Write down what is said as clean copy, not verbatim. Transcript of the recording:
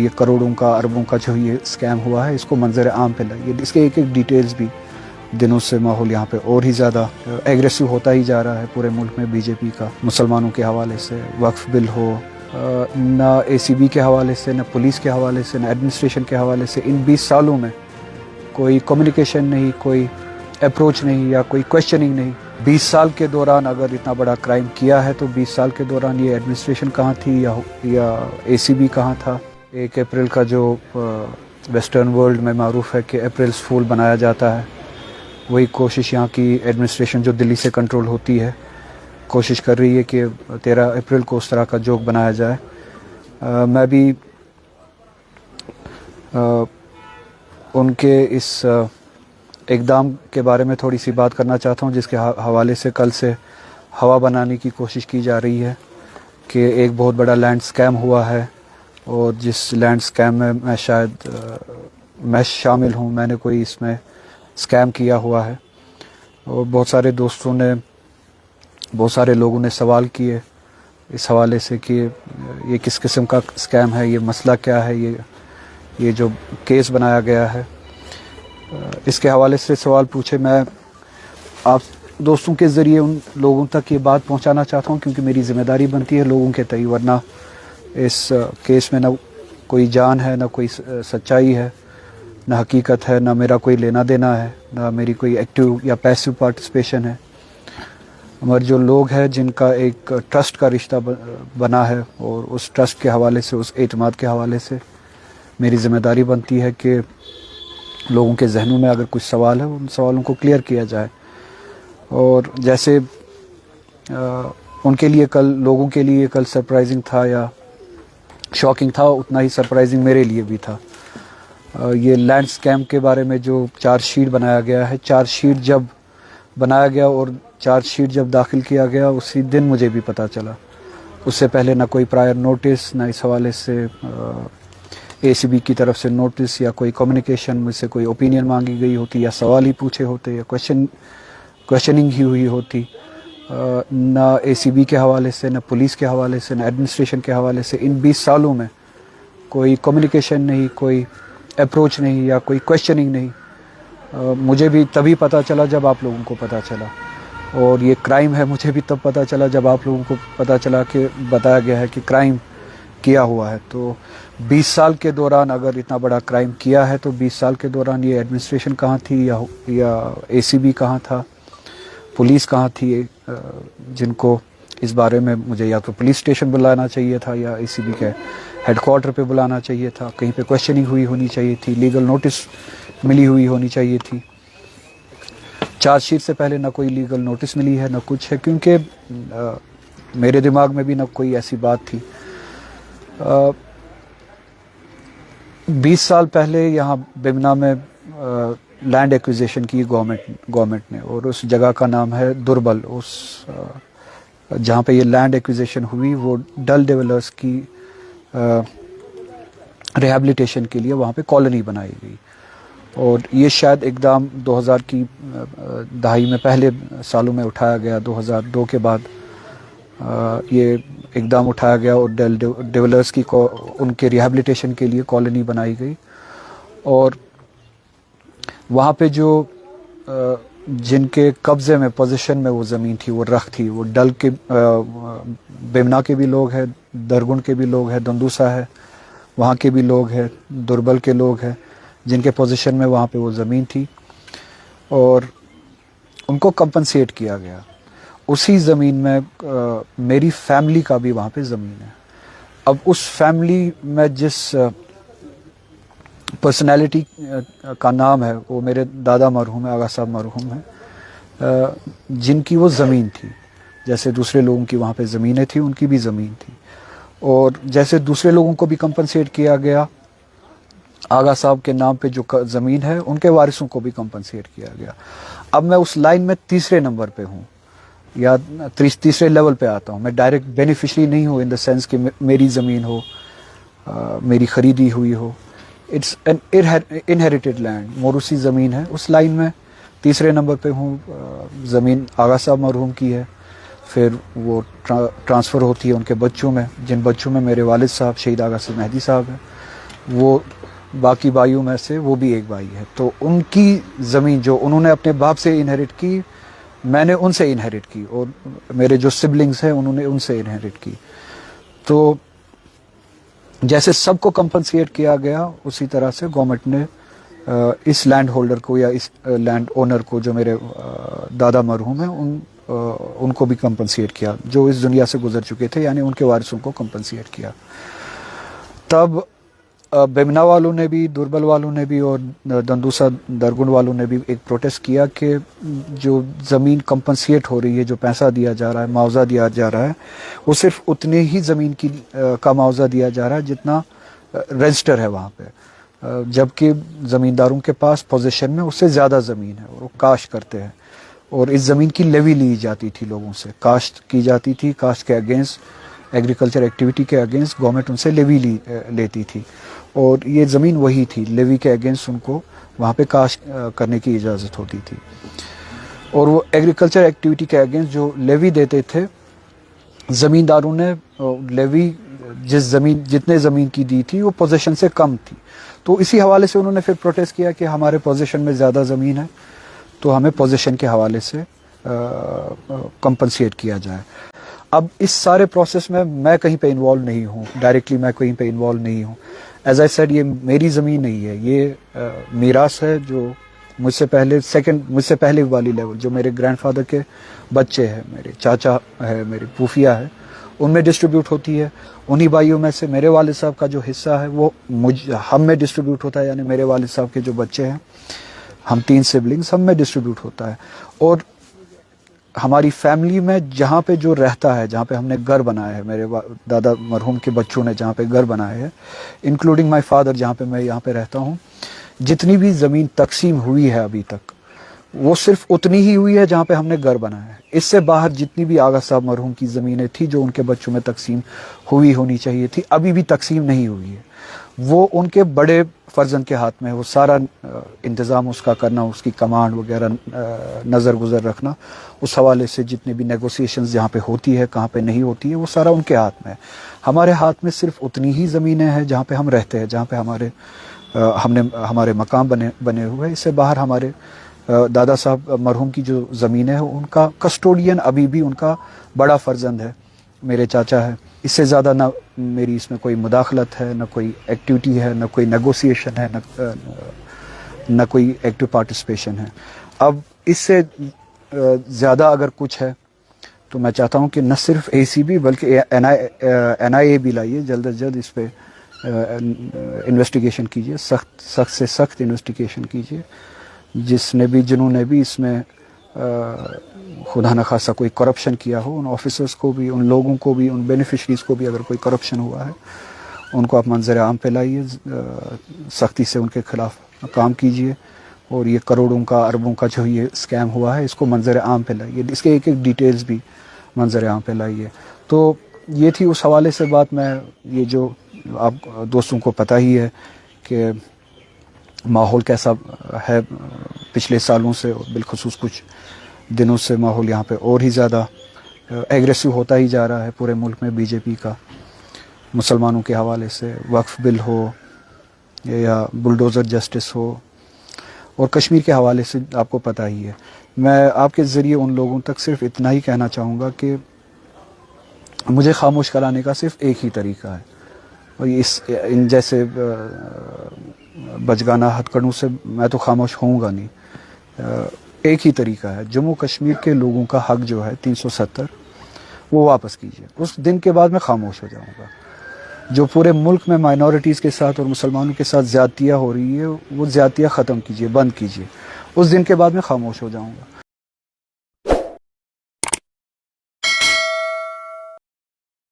ये करोड़ों का अरबों का जो ये स्कैम हुआ है इसको मंजर आम पे लाइए। इसके एक एक डिटेल्स भी दिनों से माहौल यहाँ पे और ही ज़्यादा एग्रेसिव होता ही जा रहा है पूरे मुल्क में बीजेपी का। मुसलमानों के हवाले से वक्फ बिल हो, ना ACB के हवाले से, ना पुलिस के हवाले से, ना एडमिनिस्ट्रेशन के हवाले से, इन 20 सालों में कोई कम्युनिकेशन नहीं, कोई अप्रोच नहीं या कोई क्वेश्चनिंग नहीं। 20 साल के दौरान अगर इतना बड़ा क्राइम किया है तो 20 साल के दौरान ये एडमिनिस्ट्रेशन कहाँ थी या ACB कहाँ था। 1 अप्रैल का जो वेस्टर्न वर्ल्ड में मारूफ है कि अप्रैल्स फूल बनाया जाता है, वही कोशिश यहाँ की एडमिनिस्ट्रेशन जो दिल्ली से कंट्रोल होती है कोशिश कर रही है कि 13 अप्रैल को उस तरह का जोक बनाया जाए। मैं भी उनके इस इक़दाम के बारे में थोड़ी सी बात करना चाहता हूँ, जिसके हवाले से कल से हवा बनाने की कोशिश की जा रही है कि एक बहुत बड़ा लैंड स्कैम हुआ है और जिस लैंड स्कैम में मैं शामिल हूँ, मैंने कोई इसमें स्कैम किया हुआ है। और बहुत सारे दोस्तों ने, बहुत सारे लोगों ने सवाल किए इस हवाले से कि ये किस किस्म का स्कैम है, ये मसला क्या है, ये जो केस बनाया गया है, इसके हवाले से सवाल पूछे। मैं आप दोस्तों के ज़रिए उन लोगों तक ये बात पहुंचाना चाहता हूं क्योंकि मेरी ज़िम्मेदारी बनती है लोगों के तय, वरना इस केस में ना कोई जान है, ना कोई सच्चाई है, ना हकीकत है, ना मेरा कोई लेना देना है, ना मेरी कोई एक्टिव या पैसिव पार्टिसिपेशन है। हमारे जो लोग हैं जिनका एक ट्रस्ट का रिश्ता बना है और उस ट्रस्ट के हवाले से, उस एतमाद के हवाले से मेरी ज़िम्मेदारी बनती है कि लोगों के जहनों में अगर कुछ सवाल है उन सवालों को क्लियर किया जाए। और जैसे उनके लिए कल, लोगों के लिए कल सरप्राइजिंग था या शॉकिंग था, उतना ही सरप्राइजिंग मेरे लिए भी था। ये लैंड स्कैम के बारे में जो चार्जशीट बनाया गया है, चार्जशीट जब बनाया गया और चार्जशीट जब दाखिल किया गया उसी दिन मुझे भी पता चला। उससे पहले ना कोई प्रायर नोटिस, ना इस हवाले से ACB की तरफ से नोटिस या कोई कम्युनिकेशन, मुझसे कोई ओपिनियन मांगी गई होती या सवाल ही पूछे होते या क्वेश्चनिंग ही हुई होती। ना ACB के हवाले से, ना पुलिस के हवाले से, ना एडमिनिस्ट्रेशन के हवाले से इन 20 सालों में कोई कम्युनिकेशन नहीं, कोई अप्रोच नहीं या कोई क्वेश्चनिंग नहीं। मुझे भी तभी पता चला जब आप लोगों को पता चला, और ये क्राइम है मुझे भी तब पता चला जब आप लोगों को पता चला कि बताया गया है कि क्राइम किया हुआ है। तो 20 साल के दौरान अगर इतना बड़ा क्राइम किया है तो 20 साल के दौरान ये एडमिनिस्ट्रेशन कहाँ थी या ACB कहाँ था, पुलिस कहाँ थी, जिनको इस बारे में मुझे या तो पुलिस स्टेशन बुलाना चाहिए था या ACB के हेडक्वार्टर पे बुलाना चाहिए था, कहीं पे क्वेश्चनिंग हुई होनी चाहिए थी, लीगल नोटिस मिली हुई होनी चाहिए थी। चार्जशीट से पहले ना कोई लीगल नोटिस मिली है, ना कुछ है, क्योंकि मेरे दिमाग में भी ना कोई ऐसी बात थी। 20 साल पहले यहाँ बिमना में लैंड एक्विजिशन की गवर्नमेंट ने, और उस जगह का नाम है दुर्बल। उस जहाँ पे ये लैंड एक्विजिशन हुई वो डल डेवलपर्स की रिहैबिलिटेशन के लिए वहाँ पे कॉलोनी बनाई गई। और ये शायद इक़दाम 2000 की दहाई में पहले सालों में उठाया गया, 2002 के बाद ये इक़दाम उठाया गया और डेवलपर्स की उनके रिहैबिलिटेशन के लिए कॉलोनी बनाई गई। और वहाँ पे जो जिनके कब्ज़े में, पोजीशन में वो ज़मीन थी, वो रख थी, वो डल के बिमना के भी लोग हैं, दरगुन के भी लोग हैं, दंदूसा है, वहाँ के भी लोग हैं, दुर्बल के लोग हैं, जिनके पोजीशन में वहाँ पे वो ज़मीन थी और उनको कंपनसेट किया गया। उसी ज़मीन में मेरी फैमिली का भी वहाँ पे ज़मीन है। अब उस फैमिली में जिस पर्सनैलिटी का नाम है वो मेरे दादा मरहूम है, आगा साहब मरहूम है, जिनकी वो ज़मीन थी। जैसे दूसरे लोगों की वहाँ पे ज़मीनें थी, उनकी भी ज़मीन थी। और जैसे दूसरे लोगों को भी कंपनसेट किया गया, आगा साहब के नाम पे जो ज़मीन है उनके वारिसों को भी कंपनसेट किया गया। अब मैं उस लाइन में तीसरे नंबर पे हूँ या तीसरे लेवल पे आता हूँ। मैं डायरेक्ट बेनिफिशरी नहीं हूँ इन द सेंस कि मेरी ज़मीन हो, मेरी ख़रीदी हुई हो। इट्स एन इनहेरिटेड लैंड, मोरूसी ज़मीन है। उस लाइन में तीसरे नंबर पे हूँ। ज़मीन आगा साहब मरहूम की है, फिर वो ट्रांसफ़र होती है उनके बच्चों में, जिन बच्चों में मेरे वालिद साहब शहीद आगा साहब मेहदी साहब हैं। وہ باقی بھائیوں میں سے وہ بھی ایک بھائی ہے. تو ان کی زمین جو انہوں نے اپنے باپ سے انہیرٹ کی, میں نے ان سے انہیرٹ کی, اور میرے جو سبلنگز ہیں انہوں نے ان سے انہیرٹ کی. تو جیسے سب کو کمپنسیٹ کیا گیا, اسی طرح سے گورنمنٹ نے اس لینڈ ہولڈر کو یا اس لینڈ اونر کو جو میرے دادا مرحوم ہیں ان کو بھی کمپنسیٹ کیا, جو اس دنیا سے گزر چکے تھے, یعنی ان کے وارثوں کو کمپنسیٹ کیا. تب بیمنا والوں نے بھی, دوربل والوں نے بھی, اور دندوسا درگن والوں نے بھی ایک پروٹیسٹ کیا کہ جو زمین کمپنسیٹ ہو رہی ہے, جو پیسہ دیا جا رہا ہے, معاوضہ دیا جا رہا ہے, وہ صرف اتنے ہی زمین کی کا معاوضہ دیا جا رہا ہے جتنا رجسٹر ہے وہاں پہ, جبکہ زمینداروں کے پاس پوزیشن میں اس سے زیادہ زمین ہے اور وہ کاشت کرتے ہیں, اور اس زمین کی لیوی لی جاتی تھی لوگوں سے, کاشت کی جاتی تھی, کاشت کے اگینسٹ, ایگریکلچر ایکٹیویٹی کے اگینسٹ گورنمنٹ ان سے لیوی لیتی تھی, اور یہ زمین وہی تھی, لیوی کے اگینسٹ ان کو وہاں پہ کاشت کرنے کی اجازت ہوتی تھی. اور وہ ایگریکلچر ایکٹیویٹی کے اگینسٹ جو لیوی دیتے تھے, زمینداروں نے لیوی جتنے زمین کی دی تھی وہ پوزیشن سے کم تھی, تو اسی حوالے سے انہوں نے پھر پروٹیسٹ کیا کہ ہمارے پوزیشن میں زیادہ زمین ہے تو ہمیں پوزیشن کے حوالے سے کمپنسیٹ کیا جائے. اب اس سارے پروسیس میں کہیں پہ انوالو نہیں ہوں, ڈائریکٹلی میں کہیں پہ انوالو نہیں ہوں. ایز آئی سیڈ, یہ میری زمین نہیں ہے, یہ میراث ہے جو مجھ سے پہلے والی لیول, جو میرے گرینڈ فادر کے بچے ہیں, میرے چاچا ہے, میری پھوفیا ہے, ان میں ڈسٹریبیوٹ ہوتی ہے. انہی بھائیوں میں سے میرے والد صاحب کا جو حصہ ہے وہ ہم میں ڈسٹریبیوٹ ہوتا ہے, یعنی میرے والد صاحب کے جو بچے ہیں, ہم 3 سبلنگز, ہم میں ڈسٹریبیوٹ ہوتا ہے. اور ہماری فیملی میں جہاں پہ جو رہتا ہے, جہاں پہ ہم نے گھر بنایا ہے, میرے دادا مرحوم کے بچوں نے جہاں پہ گھر بنائے ہیں, انکلوڈنگ مائی فادر, جہاں پہ میں یہاں پہ رہتا ہوں, جتنی بھی زمین تقسیم ہوئی ہے ابھی تک, وہ صرف اتنی ہی ہوئی ہے جہاں پہ ہم نے گھر بنایا ہے. اس سے باہر جتنی بھی آغا صاحب مرحوم کی زمینیں تھی جو ان کے بچوں میں تقسیم ہونی چاہیے تھی, ابھی بھی تقسیم نہیں ہوئی ہے. وہ ان کے بڑے فرزند کے ہاتھ میں ہے, وہ سارا انتظام اس کا کرنا, اس کی کمانڈ وغیرہ نظر گزر رکھنا, اس حوالے سے جتنے بھی نیگوسیشنز جہاں پہ ہوتی ہے, کہاں پہ نہیں ہوتی ہے, وہ سارا ان کے ہاتھ میں ہے. ہمارے ہاتھ میں صرف اتنی ہی زمینیں ہیں جہاں پہ ہم رہتے ہیں, جہاں پہ ہمارے مقام بنے ہوئے ہیں. اس سے باہر ہمارے دادا صاحب مرحوم کی جو زمین ہے, ان کا کسٹوڈین ابھی بھی ان کا بڑا فرزند ہے, میرے چاچا ہے. اس سے زیادہ نہ میری اس میں کوئی مداخلت ہے, نہ کوئی ایکٹیویٹی ہے, نہ کوئی نیگوسیشن ہے, نہ کوئی ایکٹیو پارٹیسپیشن ہے. اب اس سے زیادہ اگر کچھ ہے تو میں چاہتا ہوں کہ نہ صرف اے سی بی بلکہ این آئی اے بھی لائیے, جلد از جلد اس پہ انویسٹیگیشن کیجیے, سخت سے سخت انویسٹیگیشن کیجیے. جنہوں نے بھی اس میں خدا نہ خاصا کوئی کرپشن کیا ہو, ان آفیسرز کو بھی, ان لوگوں کو بھی, ان بینیفیشریز کو بھی اگر کوئی کرپشن ہوا ہے, ان کو آپ منظر عام پہ لائیے, سختی سے ان کے خلاف کام کیجیے. اور یہ کروڑوں کا, اربوں کا جو یہ اسکیم ہوا ہے, اس کو منظر عام پہ لائیے, اس کے ایک ڈیٹیلز بھی منظر عام پہ لائیے. تو یہ تھی اس حوالے سے بات. میں یہ جو آپ دوستوں کو پتہ ہی ہے کہ ماحول کیسا ہے پچھلے سالوں سے, اور بالخصوص کچھ دنوں سے ماحول یہاں پہ اور ہی زیادہ ایگریسو ہوتا ہی جا رہا ہے پورے ملک میں. بی جے پی کا مسلمانوں کے حوالے سے وقف بل ہو یا بلڈوزر جسٹس ہو, اور کشمیر کے حوالے سے آپ کو پتہ ہی ہے. میں آپ کے ذریعے ان لوگوں تک صرف اتنا ہی کہنا چاہوں گا کہ مجھے خاموش کرانے کا صرف ایک ہی طریقہ ہے, اور ان جیسے بچگانہ ہتھکڑوں سے میں تو خاموش ہوں گا نہیں. ایک ہی طریقہ ہے, جموں کشمیر کے لوگوں کا حق جو ہے 370 وہ واپس کیجیے. اس دن کے بعد میں خاموش ہو جاؤں گا. جو پورے ملک میں مائنورٹیز کے ساتھ اور مسلمانوں کے ساتھ زیادتیاں ہو رہی ہے, وہ زیادتیاں ختم کیجیے, بند کیجیے. اس دن کے بعد میں خاموش ہو جاؤں گا.